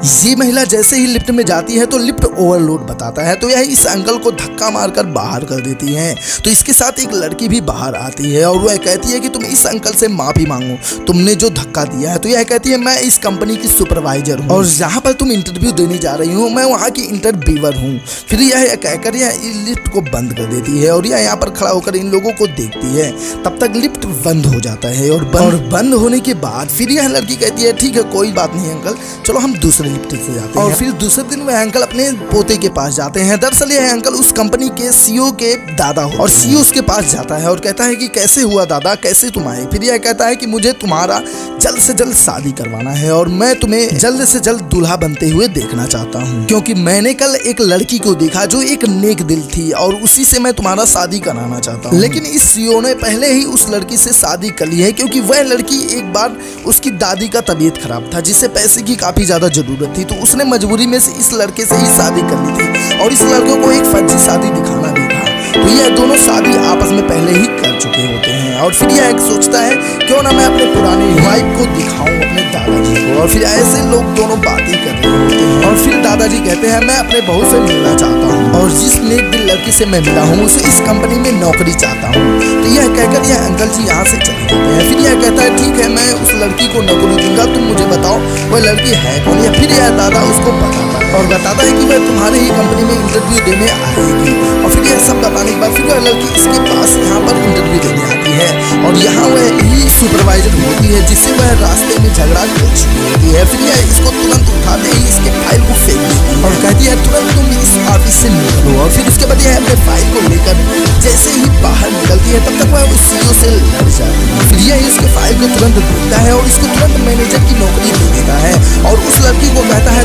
ये महिला जैसे ही लिफ्ट में जाती है तो लिफ्ट ओवरलोड बताता है, तो यह इस अंकल को धक्का मारकर बाहर कर देती है। तो इसके साथ एक लड़की भी बाहर आती है और वह कहती है कि तुम इस अंकल से माफी मांगो, तुमने जो धक्का दिया है। तो यह कहती है मैं इस कंपनी की सुपरवाइजर हूँ और जहाँ पर तुम इंटरव्यू देने जा रही हो मैं वहाँ की इंटरव्यूअर हूँ। फिर यह कहकर यह लिफ्ट को बंद कर देती है और यह यहाँ पर खड़ा होकर इन लोगों को देखती है। तब तक लिफ्ट बंद हो जाता है और बंद होने के बाद फिर यह लड़की कहती है ठीक है कोई बात नहीं अंकल, चलो हम दूसरे लिफ्ट से जाते हैं। और फिर दूसरे दिन वह अंकल अपने पोते के पास जाते हैं। दरअसल यह अंकल उस कंपनी के सीईओ के दादा हो और सीईओ उसके पास जाता है और कहता है कि कैसे हुआ दादा, कैसे तुम आए। फिर यह कहता है कि मुझे तुम्हारा जल्द से जल्द शादी करवाना है और मैं तुम्हें जल्द से जल्द दूल्हा बनते हुए देखना चाहता हूँ, क्योंकि मैंने कल एक लड़की को देखा जो एक नेक दिल थी और उसी से मैं तुम्हारा शादी कराना चाहता हूँ। लेकिन इस सीईओ ने पहले ही उस लड़की से शादी कर ली है, क्योंकि वह लड़की एक बार उसकी दादी का तबीयत खराब था जिससे पैसे की काफी ज्यादा जरूरत थी, तो उसने मजबूरी में से इस लड़के से ही शादी कर ली थी और इस लड़के को एक फर्जी शादी दिखाना भी था। तो यह दोनों शादी आपस में पहले ही कर चुके होते हैं और फिर यह सोचता है क्यों ना मैं अपने पुराने वाइफ को दिखाऊं अपने दादाजी को। और फिर ऐसे लोग दोनों बातें कर रहे होते हैं और फिर दादाजी कहते हैं मैं अपने बहू से मिलना चाहता हूँ और जिस नेक दिल लड़की से मैं मिला हूँ उसे इस कंपनी में नौकरी चाहता हूँ। तो यह कहकर यह अंकल जी यहाँ से चले जाते हैं। फिर यह कहता है ठीक है मैं उस लड़की को नौकरी दूंगा, तुम मुझे बताओ वह लड़की है कौन। या फिर यह दादा उसको बताता है और बताता है कि वह तुम्हारे ही कंपनी में इंटरव्यू देने आएगी। और फिर यह सब बताने के बाद फिर वह लड़की इसके पास यहाँ पर इंटरव्यू देने आती है और यहाँ वह ही सुपरवाइजर होती है जिससे वह रास्ते में झगड़ा कर चुकी होती है। फिर यह इसको तुरंत उठाते ही इसके फाइल को फेंक देती है और कहती है तुरंत तुम इस ऑफिस से निकलो। और फिर उसके बाद यह अपने फाइल को लेकर जैसे ही बाहर निकलती है तब तक वह उस सीईओ से लड़ जाती है। फिर यह इसके फाइल को तुरंत देखता है और इसको तुरंत मैनेजर की नौकरी दे देता है और उस लड़की को कहता है